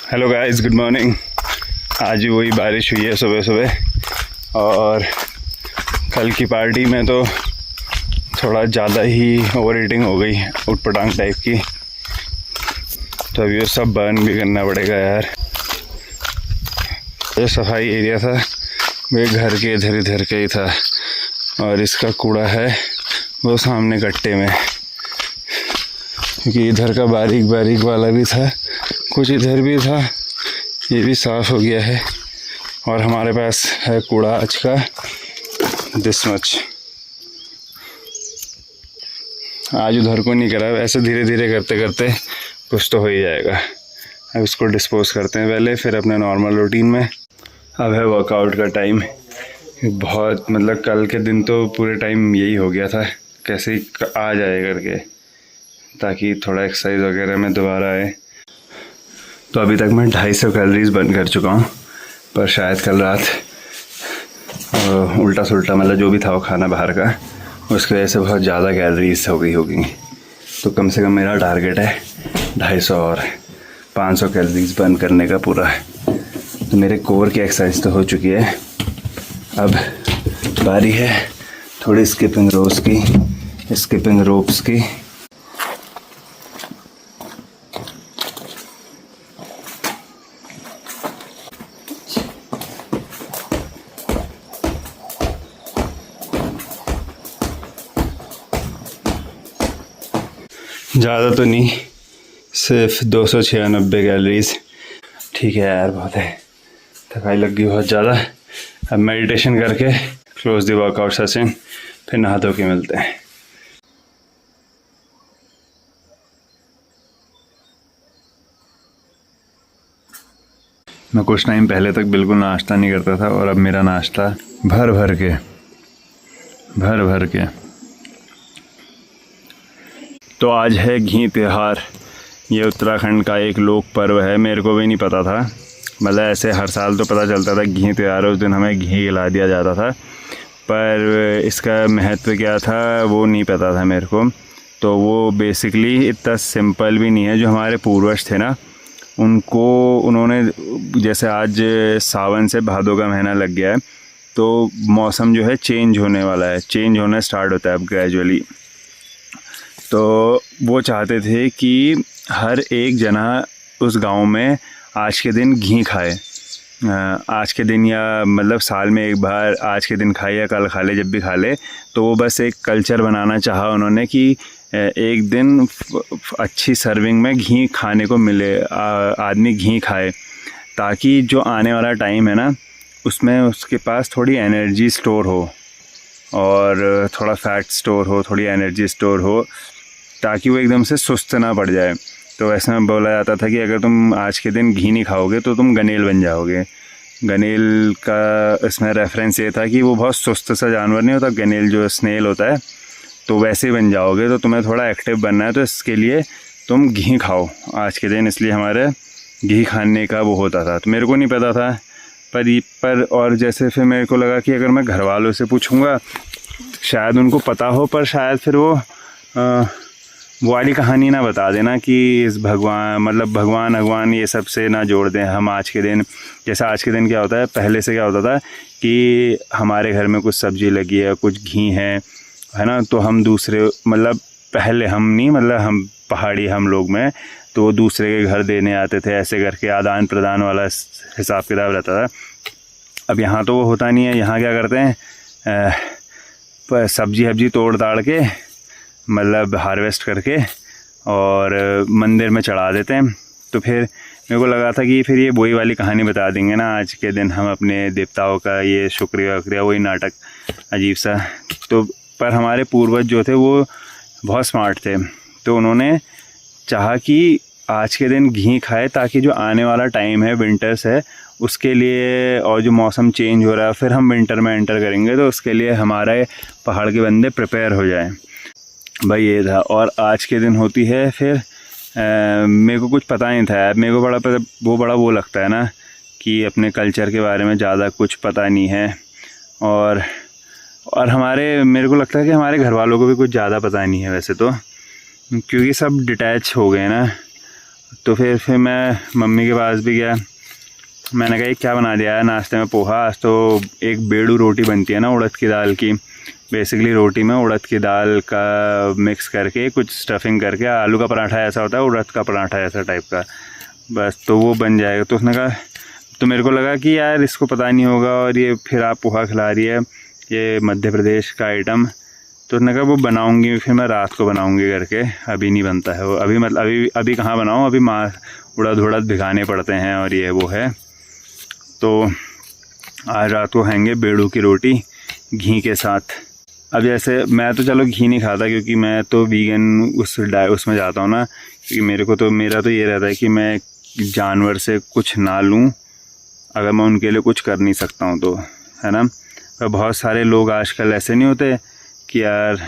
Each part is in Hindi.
Hello guys, good morning. आज भी वही बारिश हुई है सुबह सुबह, और कल की पार्टी में तो थोड़ा ज़्यादा ही ओवर ईटिंग हो गई, उटपटांग टाइप की। तो अभी वो सब बर्न भी करना पड़ेगा यार। ये सफाई एरिया था वे घर के इधर के ही था, और इसका कूड़ा है वो सामने गट्टे में, क्योंकि इधर का बारीक बारीक वाला भी था, कुछ इधर भी था, ये भी साफ़ हो गया है। और हमारे पास है कूड़ा आज का दिस मच। आज उधर को नहीं करा, ऐसे धीरे धीरे करते करते कुछ तो हो ही जाएगा। अब इसको डिस्पोज करते हैं पहले, फिर अपने नॉर्मल रूटीन में। अब है वर्कआउट का टाइम। बहुत मतलब कल के दिन तो पूरे टाइम यही हो गया था, कैसे ही आ जाए करके, ताकि थोड़ा एक्सरसाइज वगैरह में दोबारा आए। तो अभी तक मैं 250 कैलोरीज बर्न कर चुका हूँ, पर शायद कल रात उल्टा सुल्टा मतलब जो भी था वो खाना बाहर का, उसकी वजह से बहुत ज़्यादा कैलोरीज हो गई होगी। तो कम से कम मेरा टारगेट है 250 और 500 कैलोरीज बर्न करने का पूरा। तो मेरे कोर की एक्सरसाइज तो हो चुकी है, अब बारी है थोड़ी स्किपिंग रोप्स की। ज़्यादा तो नहीं, सिर्फ 296 कैलोरीज। ठीक है यार, बहुत है, थकाई लग गई बहुत ज़्यादा। अब मेडिटेशन करके क्लोज द वर्कआउट सेशन, फिर नहा धो के मिलते हैं। मैं कुछ टाइम पहले तक बिल्कुल नाश्ता नहीं करता था, और अब मेरा नाश्ता भर भर के। तो आज है घी त्यौहार। ये उत्तराखंड का एक लोक पर्व है, मेरे को भी नहीं पता था। मतलब ऐसे हर साल तो पता चलता था घी त्यौहार, उस दिन हमें घी खिला दिया जाता था, पर इसका महत्व क्या था वो नहीं पता था मेरे को। तो वो बेसिकली इतना सिंपल भी नहीं है। जो हमारे पूर्वज थे ना, उन्होंने जैसे आज सावन से भादों का महीना लग गया है, तो मौसम जो है चेंज होने वाला है, चेंज होना स्टार्ट होता है अब ग्रेजुअली। तो वो चाहते थे कि हर एक जना उस गांव में आज के दिन घी खाए। आज के दिन या मतलब साल में एक बार आज के दिन खाए या कल खा ले, जब भी खा ले। तो वो बस एक कल्चर बनाना चाहा उन्होंने कि एक दिन अच्छी सर्विंग में घी खाने को मिले, आदमी घी खाए, ताकि जो आने वाला टाइम है ना, उसमें उसके पास थोड़ी एनर्जी स्टोर हो, और थोड़ा फैट स्टोर हो, थोड़ी एनर्जी स्टोर हो, ताकि वो एकदम से सुस्त ना पड़ जाए। तो ऐसे में बोला जाता था कि अगर तुम आज के दिन घी नहीं खाओगे तो तुम गनेल बन जाओगे। गनेल का इसमें रेफरेंस ये था कि वो बहुत सुस्त सा जानवर नहीं होता, गनेल जो स्नेल होता है, तो वैसे ही बन जाओगे। तो तुम्हें थोड़ा एक्टिव बनना है, तो इसके लिए तुम घी खाओ आज के दिन। इसलिए हमारे घी खाने का वो होता था। तो मेरे को नहीं पता था, पर और जैसे फिर मेरे को लगा कि अगर मैं घर वालों से पूछूँगा शायद उनको पता हो, पर शायद फिर वो वाली कहानी ना बता देना कि इस भगवान ये सब से ना जोड़ दें हम आज के दिन। जैसे आज के दिन क्या होता है, पहले से क्या होता था कि हमारे घर में कुछ सब्ज़ी लगी है, कुछ घी है ना, तो हम दूसरे मतलब पहले हम नहीं, मतलब हम पहाड़ी हम लोग में, तो वो दूसरे के घर देने आते थे, ऐसे करके आदान प्रदान वाला हिसाब किताब रहता था। अब यहाँ तो वो होता नहीं है। यहाँ क्या करते हैं, सब्जी तोड़ ताड़ के, मतलब हार्वेस्ट करके, और मंदिर में चढ़ा देते हैं। तो फिर मेरे को लगा था कि फिर ये वही वाली कहानी बता देंगे ना, आज के दिन हम अपने देवताओं का ये शुक्रिया वही नाटक अजीब सा। तो पर हमारे पूर्वज जो थे वो बहुत स्मार्ट थे, तो उन्होंने चाहा कि आज के दिन घी खाए, ताकि जो आने वाला टाइम है, विंटर्स है, उसके लिए, और जो मौसम चेंज हो रहा है, फिर हम विंटर में एंटर करेंगे, तो उसके लिए हमारे पहाड़ के बंदे प्रिपेयर हो जाएं। भाई ये था। और आज के दिन होती है फिर मेरे को कुछ पता नहीं था यार। मेरे को बड़ा वो लगता है ना कि अपने कल्चर के बारे में ज़्यादा कुछ पता नहीं है, और मेरे को लगता है कि हमारे घर वालों को भी कुछ ज़्यादा पता नहीं है वैसे तो, क्योंकि सब डिटैच हो गए ना। तो फिर मैं मम्मी के पास भी गया। मैंने कहा ये क्या बना दिया है नाश्ते में? पोहा। आज तो एक बेड़ू रोटी बनती है ना उड़द की दाल की। बेसिकली रोटी में उड़द की दाल का मिक्स करके कुछ स्टफिंग करके, आलू का पराठा ऐसा होता है, उड़द का पराठा ऐसा टाइप का, बस तो वो बन जाएगा। तो उसने कहा, तो मेरे को लगा कि यार इसको पता नहीं होगा और ये फिर आप पोहा खिला रही है, ये मध्य प्रदेश का आइटम। तो उसने कहा वो बनाऊंगी, फिर मैं रात को बनाऊंगी करके, अभी नहीं बनता है वो। अभी मतलब अभी कहाँ बनाऊँ, अभी उड़द भिगाने पड़ते हैं और ये वो है। तो आज रात को खाएंगे बेड़ू की रोटी घी के साथ। अब जैसे मैं तो चलो घी नहीं खाता क्योंकि मैं तो वीगन उसमें जाता हूँ ना, क्योंकि मेरा तो ये रहता है कि मैं जानवर से कुछ ना लूँ अगर मैं उनके लिए कुछ कर नहीं सकता हूँ तो, है ना। पर बहुत सारे लोग आजकल ऐसे नहीं होते कि यार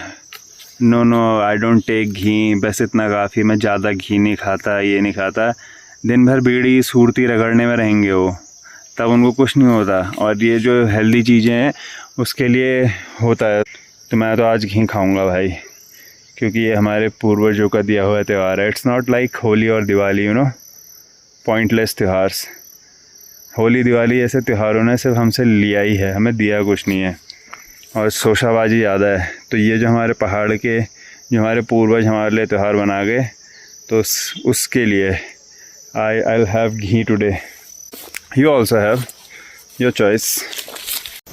नो आई डोंट टेक घी, बस इतना काफ़ी, मैं ज़्यादा घी नहीं खाता, ये नहीं खाता, दिन भर बीड़ी सूरती रगड़ने में रहेंगे वो, तब उनको कुछ नहीं होता। और ये जो हेल्दी चीज़ें हैं उसके लिए होता है। तो मैं तो आज घी खाऊंगा भाई, क्योंकि ये हमारे पूर्वजों का दिया हुआ त्यौहार है। इट्स नॉट लाइक होली और दिवाली, यू नो, पॉइंटलेस त्योहार्स। होली दिवाली ऐसे त्योहारों ने सिर्फ हमसे लिया ही है, हमें दिया कुछ नहीं है, और शोशाबाजी ज़्यादा है। तो ये जो हमारे पहाड़ के, जो हमारे पूर्वज हमारे लिए त्यौहार बना गए, तो उसके लिए I have ghee today. You also have your choice.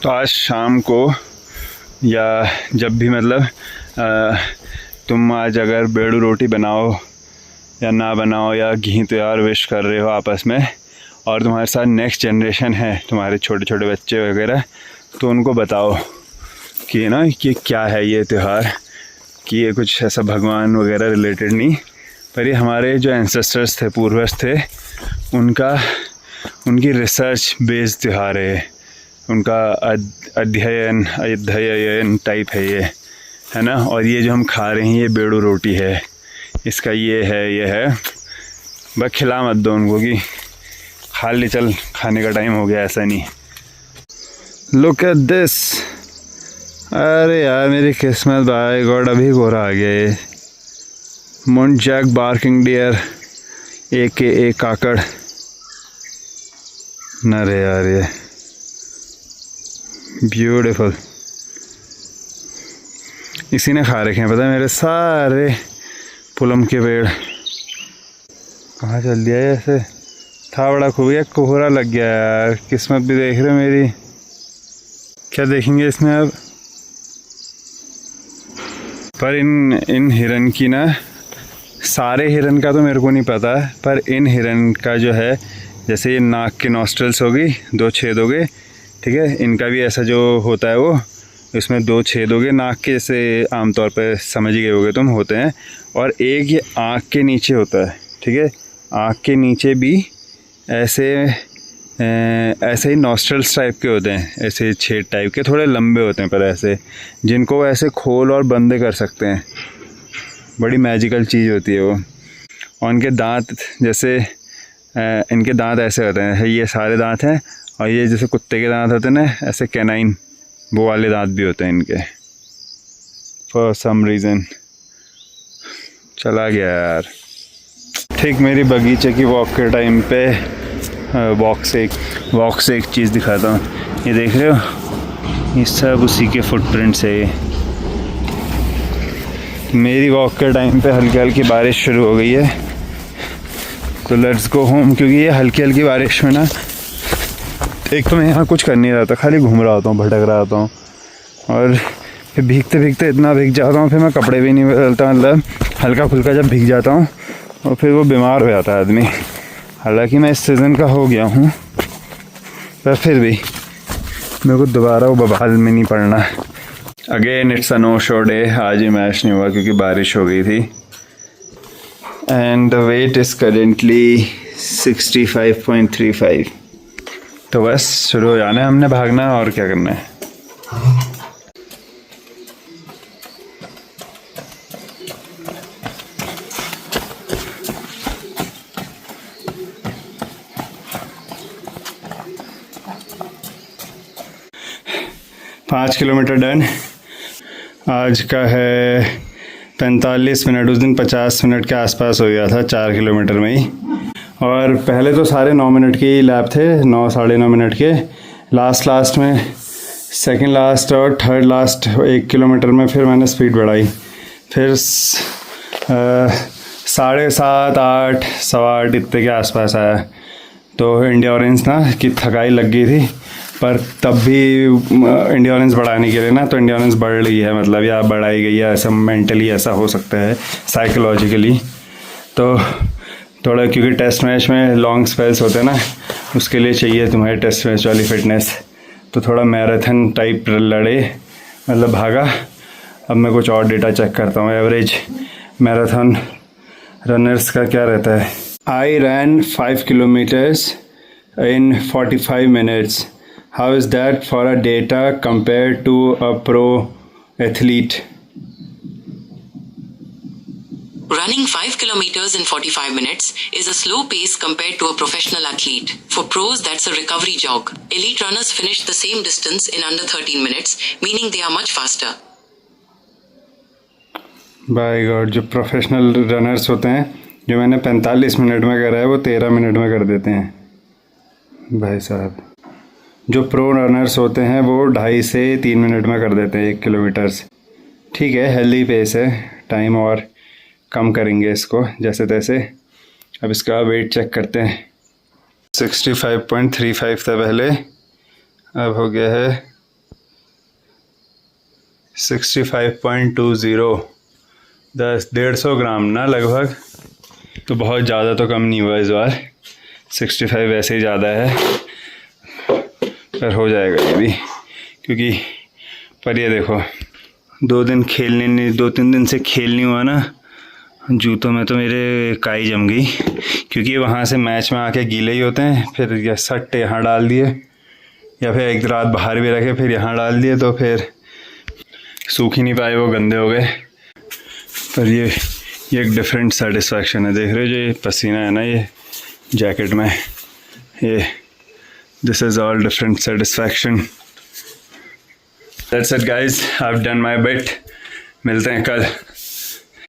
तो आज शाम को या जब भी मतलब तुम आज अगर बेड़ू रोटी बनाओ या ना बनाओ या घी त्यौहार विश कर रहे हो आपस में, और तुम्हारे साथ नेक्स्ट जनरेशन है, तुम्हारे छोटे छोटे बच्चे वगैरह, तो उनको बताओ कि ना कि क्या है ये त्यौहार, कि ये कुछ ऐसा भगवान वगैरह रिलेटेड नहीं, पर ये हमारे जो एंसेस्टर्स थे, पूर्वज थे, उनकी रिसर्च बेस्ड त्यौहार है, उनका अध्ययन टाइप है ये, है ना। और ये जो हम खा रहे हैं ये बेड़ू रोटी है, इसका ये है, बस खिला मत दो उनको कि खा ले, चल खाने का टाइम हो गया, ऐसा नहीं। लुक एट दिस, अरे यार मेरी किस्मत, बाय गॉड, अभी गोरा आ गया ये मुंटजैक बार्किंग डियर AKA काकड़। नरे यार ये ब्यूटीफुल, इसी ने खा रखे हैं पता है मेरे सारे पुलम के पेड़। कहाँ चल दिया है ऐसे, था बड़ा खूब, एक कोहरा लग गया यार, किस्मत भी देख रहे हो मेरी। क्या देखेंगे इसमें अब। पर इन हिरन की ना, सारे हिरन का तो मेरे को नहीं पता, पर इन हिरन का जो है, जैसे ये नाक के नॉस्ट्रल्स हो गई, 2 छेद हो गए, ठीक है, इनका भी ऐसा जो होता है वो, इसमें 2 छेद हो गए नाक के, जैसे आमतौर पे समझ गए होगे तुम, होते हैं। और एक ये आँख के नीचे होता है, ठीक है, आँख के नीचे भी ऐसे ही नॉस्ट्रल्स टाइप के होते हैं, ऐसे छेद टाइप के, थोड़े लंबे होते हैं पर ऐसे, जिनको ऐसे खोल और बंद कर सकते हैं। बड़ी मैजिकल चीज़ होती है वो। और इनके दांत, जैसे इनके दांत ऐसे होते हैं, ये सारे दांत हैं, और ये जैसे कुत्ते के दांत होते हैं ना, ऐसे कैनाइन, वो वाले दांत भी होते हैं इनके, फॉर सम रीज़न। चला गया यार। ठीक मेरी बगीचे की वॉक के टाइम पे वॉक से एक चीज़ दिखाता हूँ। ये देख रहे हो, ये सब उसी के फुटप्रिंट्स है। ये मेरी वॉक के टाइम पे हल्की हल्की बारिश शुरू हो गई है, तो लेट्स गो होम। क्योंकि ये हल्की हल्की बारिश में ना, एक तो मैं यहाँ कुछ कर नहीं रहा था, खाली घूम रहा होता हूँ, भटक रहा होता हूँ, और फिर भीगते भीगते इतना भीग जाता हूँ, फिर मैं कपड़े भी नहीं बदलता, मतलब हल्का फुल्का जब भीग जाता हूँ, और फिर वो बीमार हो जाता है आदमी। हालांकि मैं इस सीज़न का हो गया हूँ, पर फिर भी मेरे को दोबारा वो बवाल में नहीं पड़ना। Again it's a no show day. आज ही मैच नहीं हुआ क्योंकि बारिश हो गई थी। And the weight is currently 65.35। तो बस शुरू हो जाना है हमने भागना, और क्या करना है। पाँच किलोमीटर डन। आज का है 45 मिनट, उस दिन 50 मिनट के आसपास हो गया था 4 किलोमीटर में ही। और पहले तो सारे 9 मिनट के ही लैप थे, 9 साढ़े 9 मिनट के। लास्ट में सेकंड लास्ट और थर्ड लास्ट 1 किलोमीटर में फिर मैंने स्पीड बढ़ाई, फिर 7:30 8 सवा 8 इतने के आसपास आया। तो एंड्योरेंस ना की थकाई लग गई थी, पर तब भी एंड्योरेंस बढ़ाने के लिए ना, तो एंड्योरेंस बढ़ रही है मतलब, या बढ़ाई गई है, ऐसा मेंटली ऐसा हो सकता है, साइकोलॉजिकली। तो थोड़ा क्योंकि टेस्ट मैच में लॉन्ग स्पेल्स होते हैं ना, उसके लिए चाहिए तुम्हारे टेस्ट मैच वाली फिटनेस। तो थोड़ा मैराथन टाइप लड़े, मतलब भागा। अब मैं कुछ और डेटा चेक करता हूँ, एवरेज मैराथन रनर्स का क्या रहता है। I ran 5 kilometres in 45 minutes. How is that for a data compare to a pro athlete? Running 5 kilometers in 45 minutes is a slow pace compared to a professional athlete. For pros, that's a recovery jog. Elite runners finish the same distance in under 13 minutes, meaning they are much faster. By God, जो प्रोफेशनल रनर्स होते हैं, जो मैंने 45 मिनट में करा है, वो 13 मिनट में कर देते हैं भाई साहब। जो प्रो रनर्स होते हैं वो 2.5 से 3 मिनट में कर देते हैं 1 किलोमीटर। ठीक है, हेल्दी पेस है। टाइम और कम करेंगे इसको जैसे तैसे। अब इसका वेट चेक करते हैं। 65.35 था पहले, अब हो गया है 65.20। 150 ग्राम ना लगभग, तो बहुत ज़्यादा तो कम नहीं हुआ इस बार। 65 वैसे ही ज़्यादा है, पर हो जाएगा ये भी, क्योंकि पर ये देखो 2-3 दिन से खेल नहीं हुआ ना, जूतों में तो मेरे काई जम गई, क्योंकि वहाँ से मैच में आके गीले ही होते हैं। फिर या सट्टे यहाँ डाल दिए, या फिर एक रात बाहर भी रखे, फिर यहाँ डाल दिए, तो फिर सूख ही नहीं पाए, वो गंदे हो गए। पर ये एक डिफरेंट सेटिस्फैक्शन है। देख रहे हो जो ये पसीना है ना, ये जैकेट में, ये this is all different satisfaction. That's it guys, I have done my bit. मिलते हैं कल।